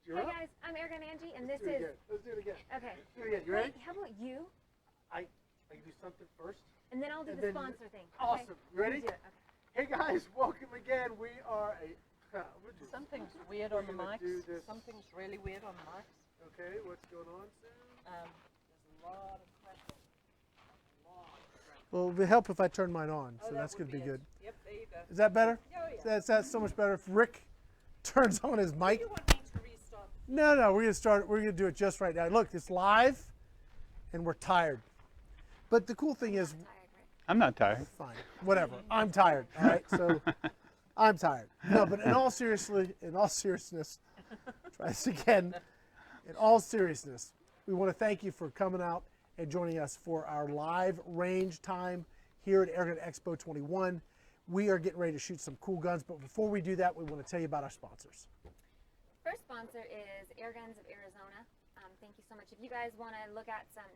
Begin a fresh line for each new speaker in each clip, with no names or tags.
Hey guys, I'm Airgun Angie, and this is.
Let's do it again.
Okay.
Do it again. You ready?
Wait, how about you?
I can do something first.
And then I'll do the sponsor thing.
Awesome.
Okay?
You ready?
Do it.
Hey
Okay.
guys, welcome again. We are
Something's weird on the mics.
do this.
Something's really weird on the mics.
Okay, what's going on, Sam?
There's a lot of crackle.
Well, it would help if I turn mine on,
Oh,
so
that
that's
would
going to be
it.
good.
Yep, there you go.
Is that better?
Oh, yeah.
That's so much better if Rick turns on his mic.
You want me to restart?
No, we're going to start. We're going to do it just right now. Look, it's live, and we're tired. But the cool thing is,
Tired, right?
I'm not tired.
fine, whatever. I'm tired. All right, so I'm tired. No, but in all seriousness, try this again. In all seriousness, we want to thank you for coming out and joining us for our live range time here at Airgun Expo 21. We are getting ready to shoot some cool guns, but before we do that, we want to tell you about our sponsors.
First sponsor is Airguns of Arizona. Thank you so much. If you guys want to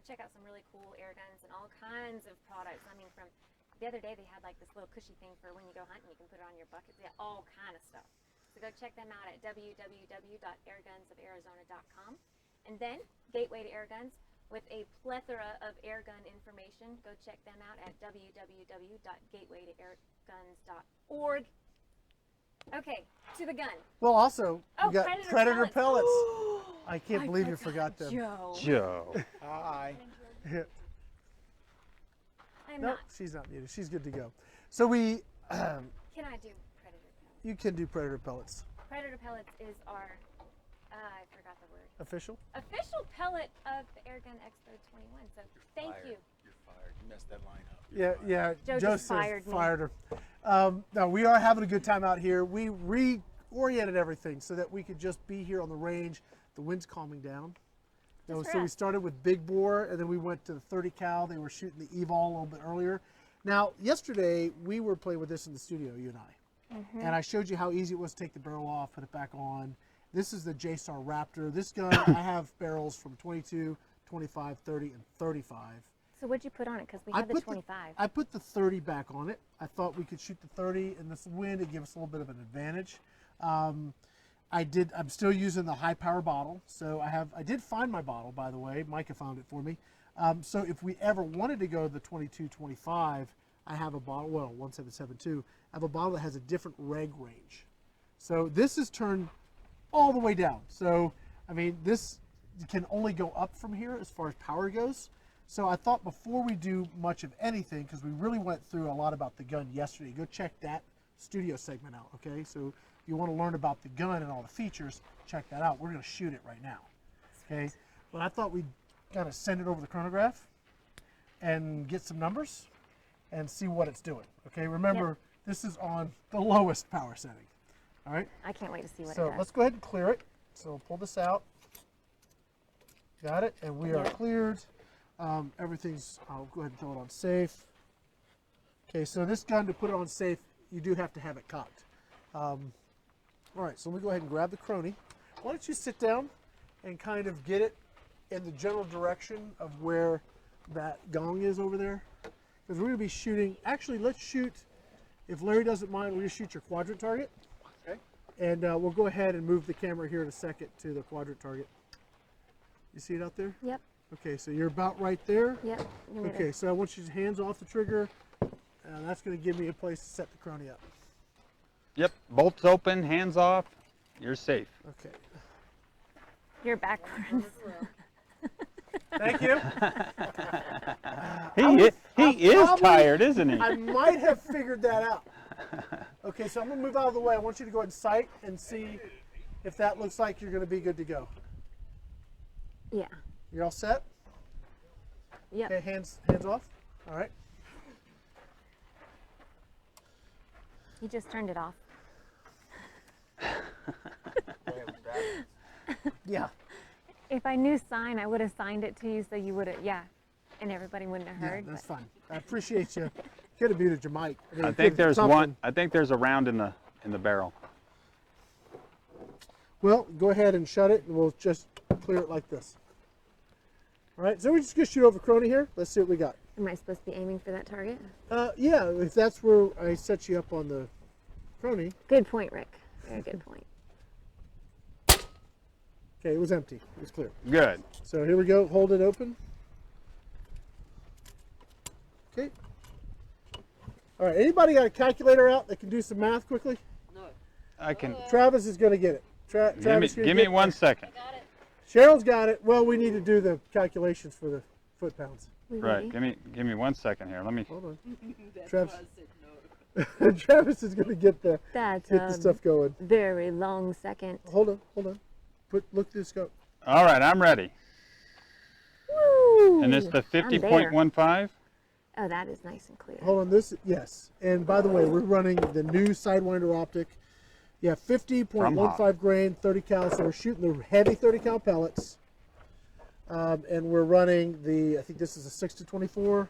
check out some really cool air guns and all kinds of products. I mean, from the other day they had like this little cushy thing for when you go hunting. You can put it on your buckets. They have all kind of stuff. So go check them out at www.airgunsofArizona.com. And then Gateway to Airguns with a plethora of airgun information. Go check them out at www.gatewaytoairguns.org. Okay, to the gun.
Well, also, we
Oh,
got Predator pellets. I can't believe you forgot them.
Joe.
Hi.
I'm
No,
not.
she's not muted. She's good to go. So we,
Can I do Predator pellets?
you can do Predator pellets.
Predator pellets is our, I forgot the word.
Official?
Official pellet of the Airgun Expo 21. So thank you.
You're fired. You messed that line up.
Yeah.
Joe just fired me.
fired her. No, we are having a good time out here. We reoriented everything so that we could just be here on the range. The wind's calming down. You know,
Just
so
for
we
us.
started with big bore, and then we went to the 30 cal. They were shooting the EVOL a little bit earlier. Now, yesterday we were playing with this in the studio, you and I. And I showed you how easy it was to take the barrel off, put it back on. This is the JSAR Raptor. This gun, I have barrels from 22, 25, 30, and 35.
So what'd you put on it? Because we had the 25.
I put the 30 back on it. I thought we could shoot the 30 in this wind. It gives us a little bit of an advantage. I'm still using the high power bottle. So I did find my bottle, by the way. Micah found it for me. So if we ever wanted to go to the 22, 25, I have a bottle, well, 1772. I have a bottle that has a different reg range. So this is turned all the way down. So, I mean, this can only go up from here as far as power goes. So I thought before we do much of anything, because we really went through a lot about the gun yesterday, go check that studio segment out, okay? So if you want to learn about the gun and all the features, check that out. We're going to shoot it right now, okay? But I thought we'd kind of send it over the chronograph and get some numbers and see what it's doing, okay? Remember, this is on the lowest power setting, all right?
I can't wait to see what it
So
does.
let's go ahead and clear it. So we'll pull this out. Got it, and we are cleared. Everything's, I'll go ahead and throw it on safe. Okay, so this gun, to put it on safe, you do have to have it cocked. All right, so let me go ahead and grab the crony. Why don't you sit down and kind of get it in the general direction of where that gong is over there? Because we're going to be shooting, actually let's shoot, if Larry doesn't mind, we're going to shoot your quadrant target.
Okay.
And we'll go ahead and move the camera here in a second to the quadrant target. You see it out there?
Yep.
Okay, so you're about right there.
Yep. Give me
Okay, so I want you to hands off the trigger. That's going to give me a place to set the crony up.
Yep, bolts open, hands off. You're safe.
Okay.
You're backwards.
Thank you.
He is
probably-
tired, isn't he?
I might have figured that out. Okay, so I'm going to move out of the way. I want you to go ahead and sight and see if that looks like you're going to be good to go.
Yeah.
You're all set?
Yep.
Okay, hands off. All right.
He just turned it off.
Yeah.
If I knew sign, I would have signed it to you so you would have, and everybody wouldn't have
Yeah,
heard.
that's fine. I appreciate you. Could have muted your mic. mean,
I
you
think
could've
there's
something.
one. I think there's a round in the barrel.
Well, go ahead and shut it, and we'll just clear it like this. All right, so we're just gonna shoot over crony here. Let's see what we got.
Am I supposed to be aiming for that target?
Yeah, if that's where I set you up on the crony.
Good point, Rick. Very good point.
Okay, it was empty. It was clear.
Good.
So here we go. Hold it open. Okay. All right. Anybody got a calculator out that can do some math quickly?
No.
I can.
Travis is going to get it. Travis,
Give me 1 second.
Got it.
Cheryl's got it. Well, we need to do the calculations for the foot pounds.
Right. Give me 1 second here. Let me.
Hold on.
That's
Travis.
why I said no.
Travis is going to get the
That's
stuff going.
very long second.
Hold on. Look through the scope.
All right, I'm ready.
Woo!
And it's the
I'm there.
50.15.
Oh, that is nice and clear.
Hold on. Yes. And by the way, we're running the new Sidewinder optic. Yeah, 50.15 grain, 30 cal. So we're shooting the heavy 30 cal pellets. And we're running I think this is a 6-24.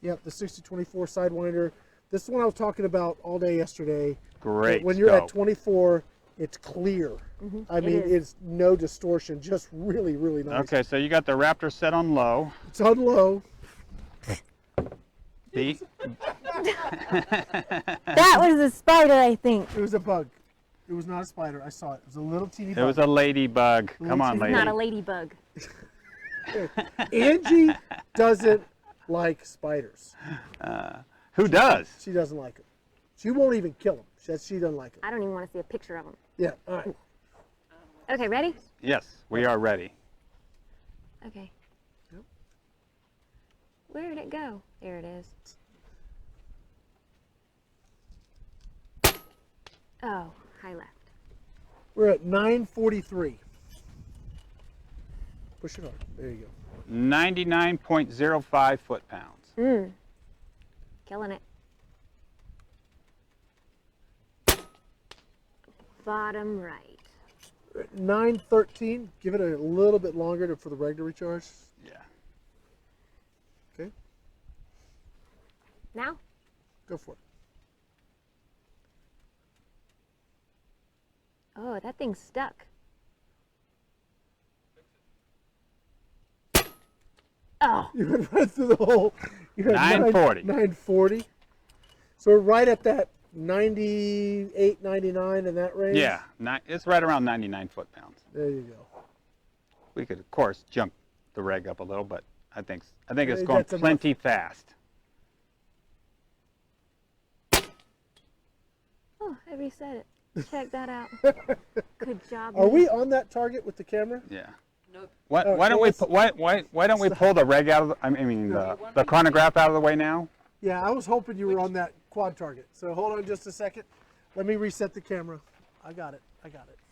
Yep, the 6-24 Sidewinder. This is the one I was talking about all day yesterday.
Great.
When you're at
scope.
24, it's clear. I mean,
is.
it's no distortion, just really, really nice.
Okay, so you got the Raptor set on low.
It's on low.
B.
That was a spider, I think.
It was a bug. It was not a spider. I saw it. It was a little teeny
It
bug.
was a ladybug. Come on,
It's
lady.
Not a ladybug.
Angie doesn't like spiders.
Who does?
She doesn't like them. She won't even kill them. She doesn't like them.
I don't even want to see a picture of them.
Yeah, all right.
Okay, ready?
Yes, we are ready.
Okay.
Yep.
Where did it go? There it is. Oh, high left.
We're at 943. Push it hard. There you go.
99.05 foot-pounds.
Killing it. Bottom right.
We're at 913. Give it a little bit longer for the reg to recharge.
Yeah.
Okay,
Now?
go for it.
Oh, that thing's stuck. Oh,
You went right through the hole. You're at
940.
940. So we're right at that 98, 99 in that range.
Yeah, it's right around 99 foot-pounds.
There you go.
We could, of course, jump the reg up a little, but I think it's
Hey,
going
that's enough.
plenty fast.
oh, I reset it. Check that out. Good job.
Are
man.
we on that target with the camera?
Yeah.
Nope.
Why
Oh,
don't
well,
we
let's-
why don't we pull the reg out of the, I mean the chronograph out of the way now?
Yeah, I was hoping you were on that quad target. So hold on just a second. Let me reset the camera. I got it.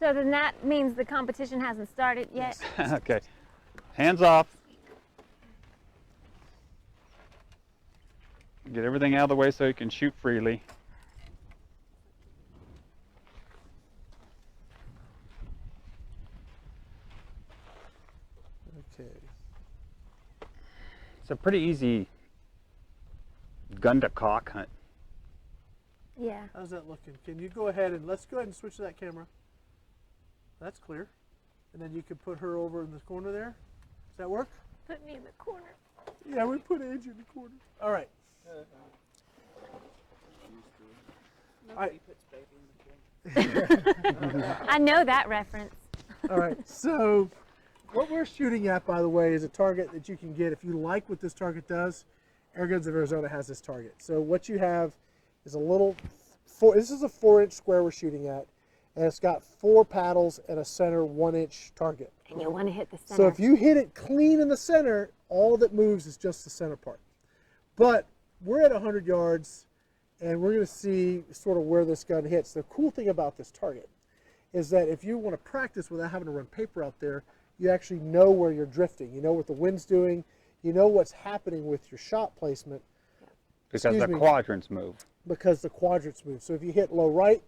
So then that means the competition hasn't started yet?
Okay. Hands off. Get everything out of the way so you can shoot freely.
Okay.
It's a pretty easy gun to cock hunt.
Yeah.
How's that looking? Can you go ahead and let's go ahead and switch to that camera. That's clear. And then you can put her over in the corner there. Does that work?
Put me in the corner.
Yeah, we put Angie in the corner. All right.
Nobody puts baby in the corner.
I know that reference.
All right. So what we're shooting at, by the way, is a target that you can get if you like what this target does. Airguns of Arizona has this target. So what you have is a little, this is a 4-inch square we're shooting at, and it's got 4 paddles and a center 1-inch target.
And you want to hit the center.
So if you hit it clean in the center, all that moves is just the center part. But we're at 100 yards, and we're going to see sort of where this gun hits. The cool thing about this target is that if you want to practice without having to run paper out there, you actually know where you're drifting. You know what the wind's doing. You know what's happening with your shot placement
Because
Excuse
the
me.
quadrants move.
because the quadrants move. So if you hit low right,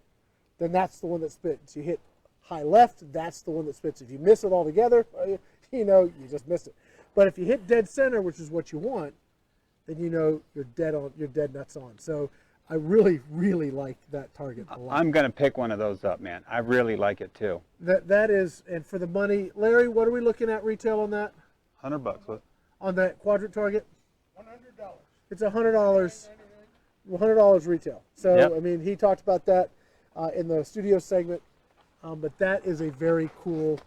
then that's the one that spits. You hit high left, that's the one that spits. If you miss it altogether, you know, you just missed it. But if you hit dead center, which is what you want, then you know you're dead nuts on. So I really, really like that target a lot.
I'm gonna pick one of those up, man. I really like it too.
That is, and for the money, Larry, what are we looking at retail on that?
$100. What?
On that quadrant target? $100. It's $100. $100 retail. So
Yep.
I mean, he talked about that in the studio segment, but that is a very cool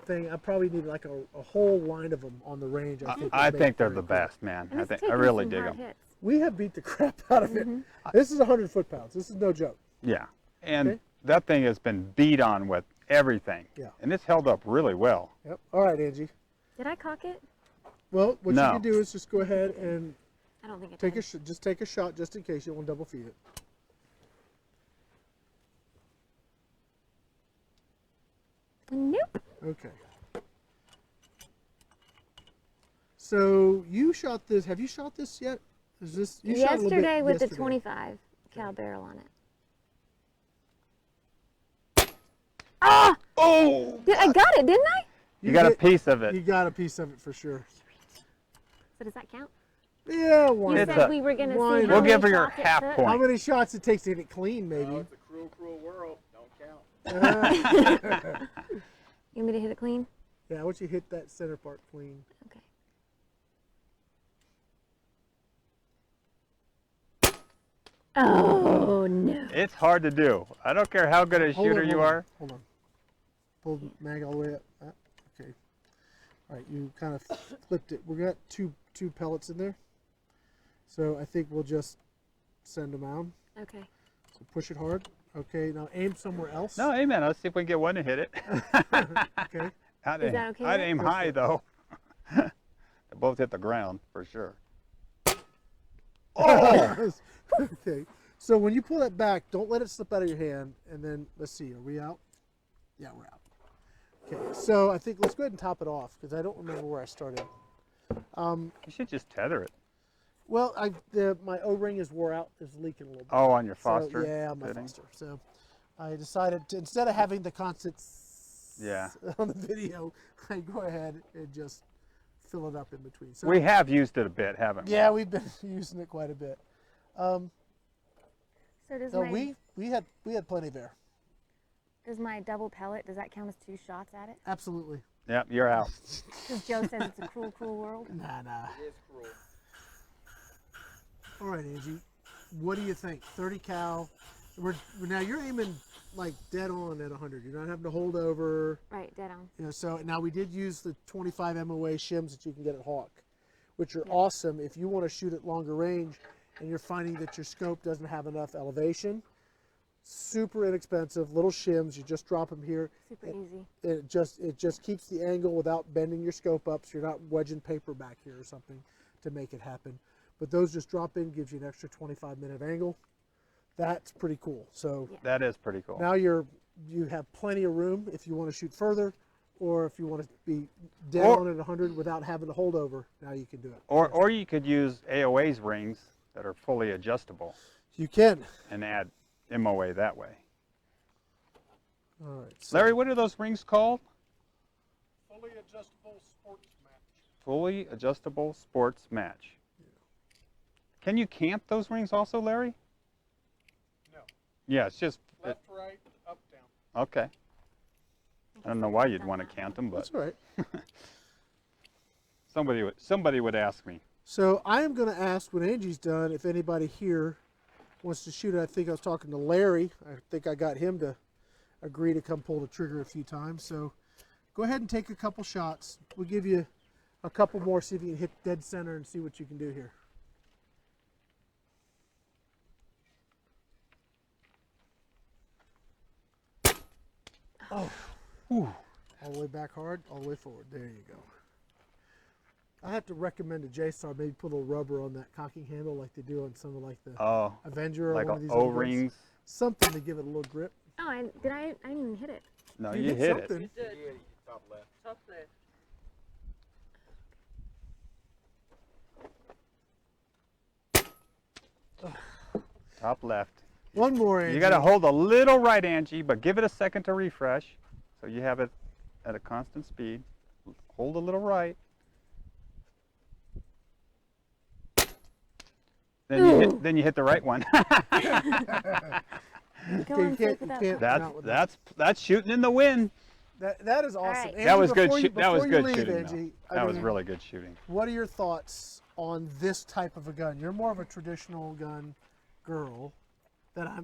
thing. I probably need like a whole line of them on the range.
I
would make
think
it
they're
very
the
cool.
best, man.
And it's
I
taking
really
some
dig
hard
them.
hits.
We have beat the crap out of it. This is 100 foot-pounds. This is no joke.
Yeah, and
Okay.
that thing has been beat on with everything.
Yeah.
And it's held up really well.
Yep. All right, Angie.
Did I cock it?
Well, what
No.
you can do is just go ahead and
I don't think it
take
did.
just take a shot just in case you don't want to double feed it.
Nope.
Okay. So you shot this. Have you shot this yet? Is this you shot a little bit
Yesterday with the
yesterday.
25 cal barrel on it. Ah!
Oh!
I got it, didn't I?
You got a
hit-
piece of it.
You got a piece of it for sure.
So does that count?
Yeah, why
You
It's
not?
said
a-
we were going to
why
see
not?
how
We'll give
many
her your
shots it
half
took.
point.
How many shots it takes to get it clean, maybe?
Oh, it's a cruel, cruel world. Don't count.
You want me to hit it clean?
Yeah, I want you to hit that center part clean.
Okay. Oh, no.
It's hard to do. I don't care how good a
Hold
shooter
on,
you
hold on,
are.
Hold on. Pull the mag all the way up. Okay. All right, you kind of flipped it. We got two pellets in there. So I think we'll just send them out.
Okay.
So push it hard. Okay, now aim somewhere else.
No, amen. Let's see if we can get one to hit it.
Okay.
I'd
Is
aim,
that okay,
I'd
Rick?
aim
Go for
high,
it.
though. They both hit the ground, for sure. Oh!
Okay. So when you pull that back, don't let it slip out of your hand. And then let's see. Are we out? Yeah, we're out. Okay. So I think let's go ahead and top it off because I don't remember where I started.
You should just tether it.
Well, my O-ring is wore out. It's leaking a little bit.
Oh, on your
So,
Foster?
yeah, on my
fitting?
Foster. So I decided to, instead of having the constant
Yeah.
on the video, I go ahead and just fill it up in between. So
We have used it a bit, haven't we?
yeah, we've been using it quite a bit.
So does
So
my
we had plenty of air.
does my double pellet, does that count as 2 shots at it?
Absolutely.
Yep, you're out.
Because Joe says it's a cruel, cruel world.
Nah.
It is cruel.
All right, Angie. What do you think? 30 cal. Now you're aiming like dead on at 100. You're not having to hold over.
Right, dead on.
You know, so now we did use the 25 MOA shims that you can get at Hawk, which are awesome if you want to shoot at longer range and you're finding that your scope doesn't have enough elevation. Super inexpensive, little shims. You just drop them here.
Super easy.
It just keeps the angle without bending your scope up, so you're not wedging paper back here or something to make it happen. But those just drop in, gives you an extra 25-minute angle. That's pretty cool. So
That is pretty cool.
now you have plenty of room if you want to shoot further, or if you want to be dead
Or-
on at 100 without having to hold over. Now you can do it.
Or you could use AOA's rings that are fully adjustable
You can.
and add MOA that way.
All right. So
Larry, what are those rings called?
Fully adjustable sports match.
Fully adjustable sports match. Can you camp those rings also, Larry?
No.
Yeah, it's just,
Left, right, up, down.
okay. I don't know why you'd want to camp them, but
that's all right.
somebody would ask me.
So I am going to ask when Angie's done if anybody here wants to shoot it. I think I was talking to Larry. I think I got him to agree to come pull the trigger a few times. So go ahead and take a couple shots. We'll give you a couple more, see if you can hit dead center and see what you can do here. Oh, all the way back hard, all the way forward. There you go. I have to recommend a JSAR maybe put a little rubber on that cocking handle like they do on some of like the
Oh,
Avenger or
like
one of these
O-rings.
Something to give it a little grip.
Oh, I didn't even hit it.
No,
You
you
hit
hit
something.
it.
You did.
Yeah, top left.
Top left.
Top left.
One more, Angie.
You got to hold a little right, Angie, but give it a second to refresh. So you have it at a constant speed. Hold a little right. Then you hit the right one.
Go
Okay,
on,
you
take
can't-
it
you
up.
can't- Not with
that's shooting in the wind.
That is awesome.
right.
Angie,
That was good.
before you-
That was
before you
good
leave,
shooting.
Angie,
though.
I
That was
mean,
really good shooting.
What are your thoughts on this type of a gun? You're more of a traditional gun girl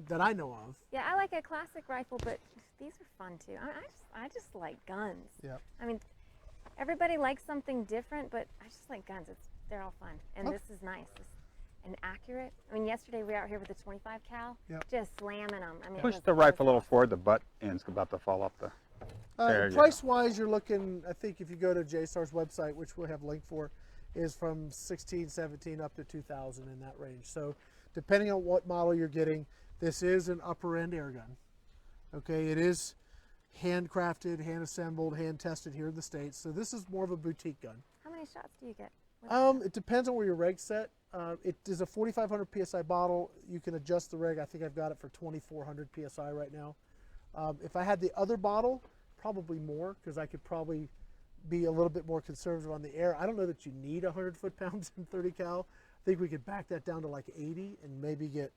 that I know of.
Yeah, I like a classic rifle, but these are fun too. I just like guns.
Yeah.
I mean, everybody likes something different, but I just like guns. They're all fun, and this is nice and accurate. I mean, yesterday we were out here with the 25 cal,
Yep.
just slamming them. I mean,
Push
it
the
was
rifle a little
awesome.
forward. The butt end's about to fall off the. There you go.
Price-wise, you're looking, I think if you go to JSAR's website, which we'll have a link for, is from 16, 17 up to 2,000 in that range. So depending on what model you're getting, this is an upper-end air gun. Okay, it is handcrafted, hand-assembled, hand-tested here in the States. So this is more of a boutique gun.
How many shots do you get? with
It depends on where your reg's set. It is a 4,500 PSI bottle. You can adjust the reg. I think I've got it for 2,400 PSI right now. If I had the other bottle, probably more, because I could probably be a little bit more conservative on the air. I don't know that you need 100 foot-pounds in 30 cal. I think we could back that down to like 80 and maybe get,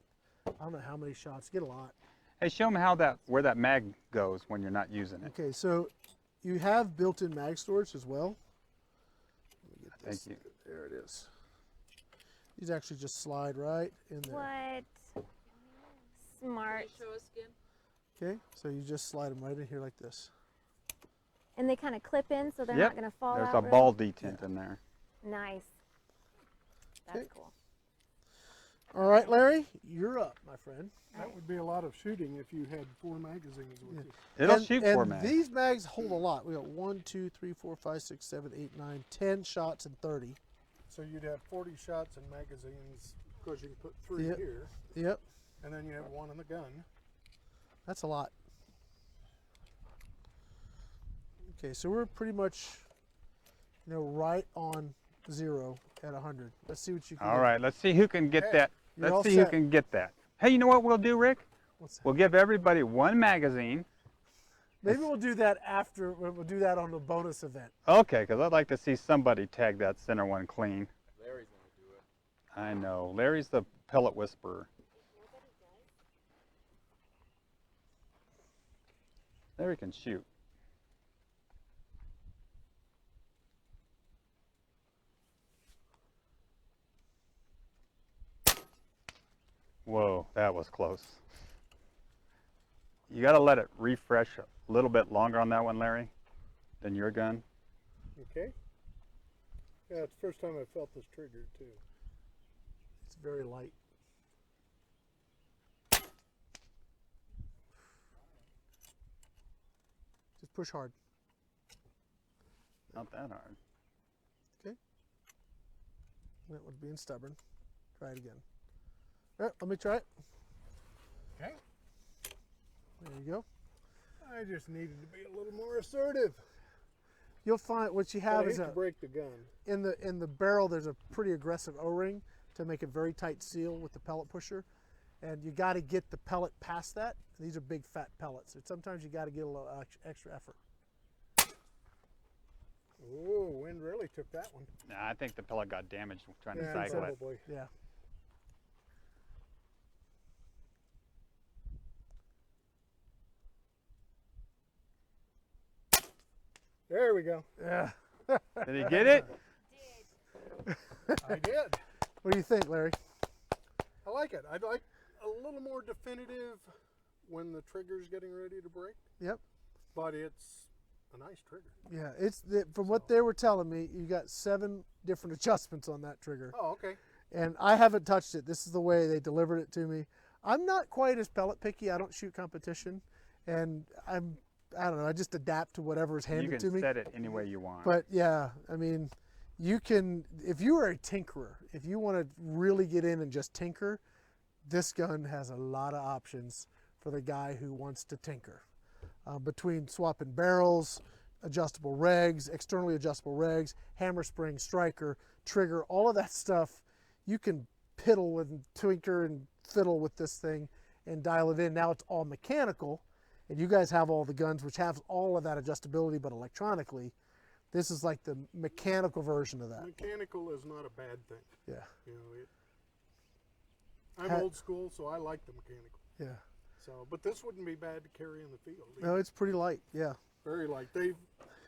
I don't know how many shots, get a lot.
Hey, show them where that mag goes when you're not using it.
Okay, so you have built-in mag storage as well. Let me get this.
Thank you.
There it is. These actually just slide right in there.
What? Smart.
Can you show us again?
Okay, so you just slide them right in here like this.
And they kind of clip in, so they're
Yep.
not going to fall
There's
out.
a
really?
ball detent in there.
Nice. That's
Okay.
cool.
All right, Larry, you're up, my friend.
That would be a lot of shooting if you had 4 magazines with you.
It'll shoot
and
4 mags.
These mags hold a lot. We got 1, 2, 3, 4, 5, 6, 7, 8, 9, 10 shots and 30.
So you'd have 40 shots in magazines because you can put 3
Yep.
here,
Yep,
and then you have 1 in the gun.
that's a lot. Okay, so we're pretty much, right on 0 at 100. Let's see what you can
All
get.
right, let's see who can get
Hey,
that.
you're all
Let's see who
set.
can get that. Hey, you know what we'll do, Rick?
What's that?
We'll give everybody 1 magazine.
Maybe we'll do that after, we'll do that on the bonus event.
Okay, because I'd like to see somebody tag that center one clean.
Larry's gonna do it.
I know. Larry's the pellet whisperer. Larry can shoot. Whoa, that was close. You got to let it refresh a little bit longer on that one, Larry, than your gun.
Okay. Yeah, it's the first time I felt this trigger too.
It's very light. Just push hard.
Not that hard.
That was being stubborn. Try it again. All right, let me try it.
Okay.
There you go.
I just needed to be a little more assertive.
You'll find what you
But I
have
hate
is
to break the gun.
in the barrel. There's a pretty aggressive O-ring to make a very tight seal with the pellet pusher, and you got to get the pellet past that. These are big fat pellets, and sometimes you got to get a little extra effort.
Oh, wind really took that one.
Nah, I think the pellet got damaged trying to
Yeah,
cycle it.
probably.
Yeah.
There we go.
Yeah.
Did he get it?
I did.
What do you think, Larry?
I like it. I'd like a little more definitive when the trigger's getting ready to break,
Yep.
but it's a nice trigger.
Yeah. From what they were telling me, you got 7 different adjustments on that trigger.
Oh, okay.
And I haven't touched it. This is the way they delivered it to me. I'm not quite as pellet picky. I don't shoot competition, and I don't know. I just adapt to whatever is
You
handed to
can
me.
set it any way you want.
But yeah, I mean, you can, if you are a tinkerer, if you want to really get in and just tinker, this gun has a lot of options for the guy who wants to tinker. Between swapping barrels, adjustable regs, externally adjustable regs, hammer spring, striker, trigger, all of that stuff, you can piddle and tinker and fiddle with this thing and dial it in. Now it's all mechanical, and you guys have all the guns which have all of that adjustability but electronically. This is like the mechanical version of that.
Mechanical is not a bad thing.
Yeah,
You know, I'm
Ha-
old school, so I like the mechanical.
yeah.
So, but this wouldn't be bad to carry in the field.
No, it's pretty light. Yeah,
Very light. They've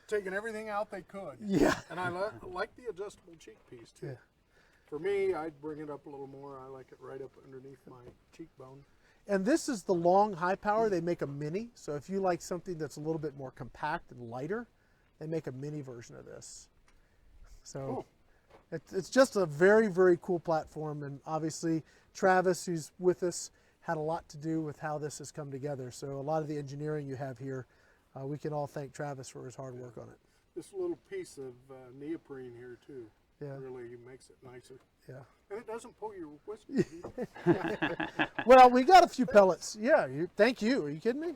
taken everything out they could.
yeah.
And I like the adjustable cheek piece too.
Yeah.
For me, I'd bring it up a little more. I like it right up underneath my cheekbone.
And this is the long high power. They make a mini. So if you like something that's a little bit more compact and lighter, they make a mini version of this. So
Cool.
it's just a very, very cool platform. And obviously Travis, who's with us, had a lot to do with how this has come together. So a lot of the engineering you have here, we can all thank Travis for his hard work on it.
This little piece of neoprene here too
Yeah.
really makes it nicer.
Yeah.
And it doesn't pull your whiskey.
Well, we got a few pellets. Yeah. Thank you. Are you kidding me?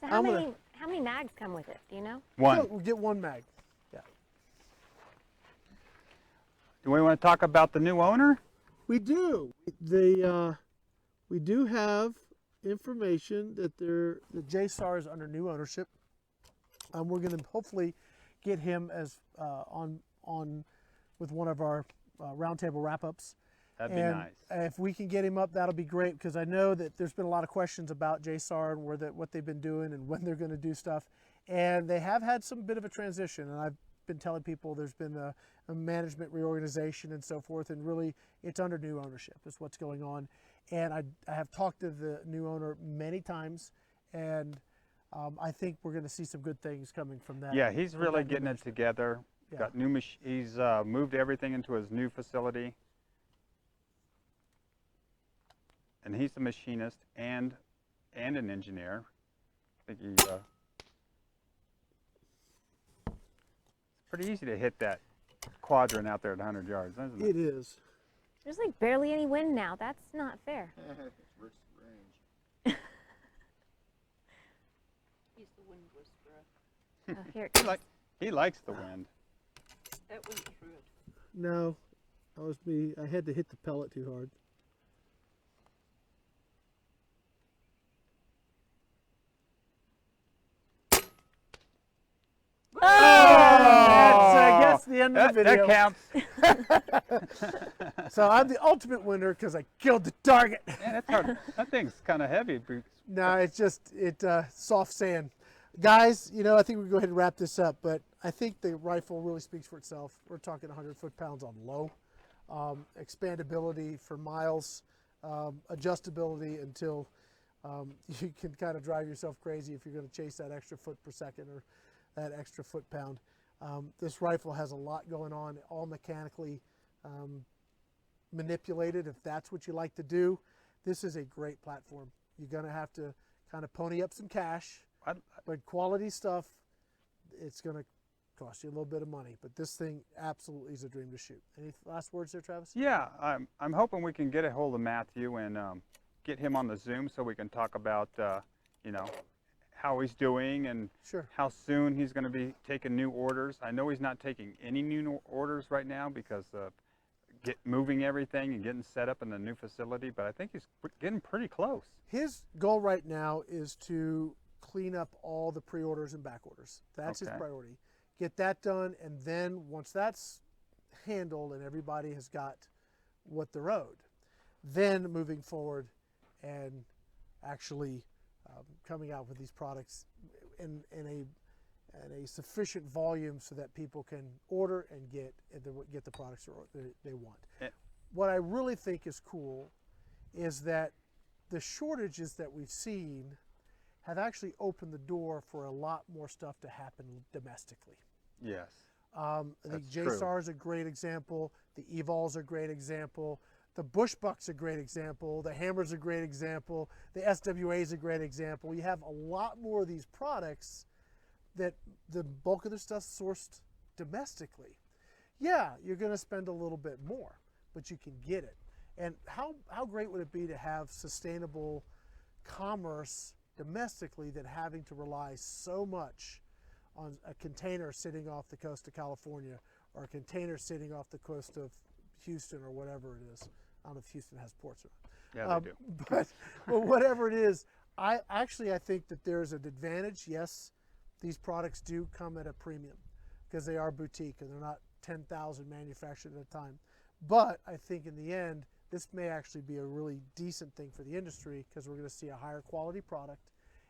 So
I'm gonna-
how many mags come with it? Do you know?
One.
Yeah, we'll get one mag. Yeah.
Do we want to talk about the new owner?
We do. We do have information that the JSAR is under new ownership. We're going to hopefully get him as on with one of our roundtable wrap-ups.
That'd be
And
nice.
if we can get him up, that'll be great, because I know that there's been a lot of questions about JSAR and what they've been doing and when they're going to do stuff. And they have had some bit of a transition, and I've been telling people there's been a management reorganization and so forth, and really it's under new ownership is what's going on. And I have talked to the new owner many times, and I think we're going to see some good things coming from that.
Yeah, he's
from
really
that new
getting it
management.
together.
Yeah.
Got new he's moved everything into his new facility. And he's a machinist and an engineer. I think he it's pretty easy to hit that quadrant out there at 100 yards, isn't it?
It is.
There's like barely any wind now. That's not fair.
Rick's range. He's the wind whisperer.
Oh, here it comes.
He likes the wind.
That went through it.
No, that was me. I had to hit the pellet too hard. That's, I guess, the end of the video.
That counts.
So I'm the ultimate winner because I killed the target.
Man, that's hard. That thing's kind of heavy.
No, it's just soft sand. Guys, you know, I think we can go ahead and wrap this up, but I think the rifle really speaks for itself. We're talking 100 foot-pounds on low, expandability for miles, adjustability until you can kind of drive yourself crazy if you're going to chase that extra foot per second or that extra foot-pound. This rifle has a lot going on, all mechanically manipulated, if that's what you like to do. This is a great platform. You're going to have to kind of pony up some cash, but quality stuff, it's going to cost you a little bit of money. But this thing absolutely is a dream to shoot. Any last words there, Travis?
Yeah, I'm hoping we can get a hold of Matthew and get him on the Zoom so we can talk about, you know, how he's doing and
Sure.
how soon he's going to be taking new orders. I know he's not taking any new orders right now because of moving everything and getting set up in the new facility, but I think he's getting pretty close.
His goal right now is to clean up all the pre-orders and back orders. That's his
Okay.
priority. Get that done, and then once that's handled and everybody has got what they're owed, then moving forward and actually coming out with these products in a sufficient volume so that people can order and get the products they want. What I really think is cool is that the shortages that we've seen have actually opened the door for a lot more stuff to happen domestically.
Yes.
I think
That's true.
JSAR is a great example. The Evol's a great example. The Bushbuck's a great example. The Hammer's a great example. The SWA is a great example. You have a lot more of these products that the bulk of their stuff's sourced domestically. Yeah, you're going to spend a little bit more, but you can get it. And how great would it be to have sustainable commerce domestically than having to rely so much on a container sitting off the coast of California or a container sitting off the coast of Houston or whatever it is. I don't know if Houston has ports or not.
Yeah, they do.
But whatever it is, I think that there's an advantage. Yes, these products do come at a premium because they are boutique and they're not 10,000 manufactured at a time. But I think in the end, this may actually be a really decent thing for the industry because we're going to see a higher quality product.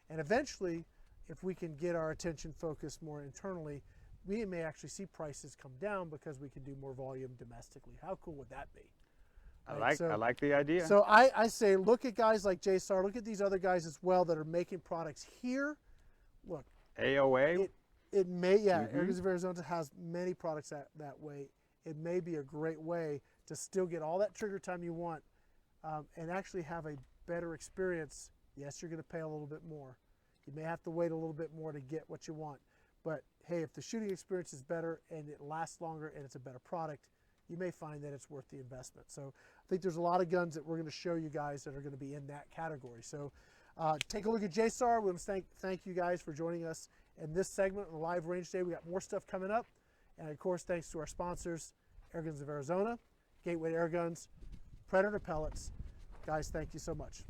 And eventually, if we can get our attention focused more internally, we may actually see prices come down because we can do more volume domestically. How cool would that be?
I
Right,
like the idea.
So I say look at guys like JSAR, look at these other guys as well that are making products here. Look,
AOA.
it may, yeah,
Mhm.
Airguns of Arizona has many products that way. It may be a great way to still get all that trigger time you want and actually have a better experience. Yes, you're going to pay a little bit more. You may have to wait a little bit more to get what you want. But hey, if the shooting experience is better and it lasts longer and it's a better product, you may find that it's worth the investment. So I think there's a lot of guns that we're going to show you guys that are going to be in that category. So take a look at JSAR. We want to thank you guys for joining us in this segment on the live range day. We got more stuff coming up. And of course, thanks to our sponsors, Airguns of Arizona, Gateway Airguns, Predator Pellets. Guys, thank you so much.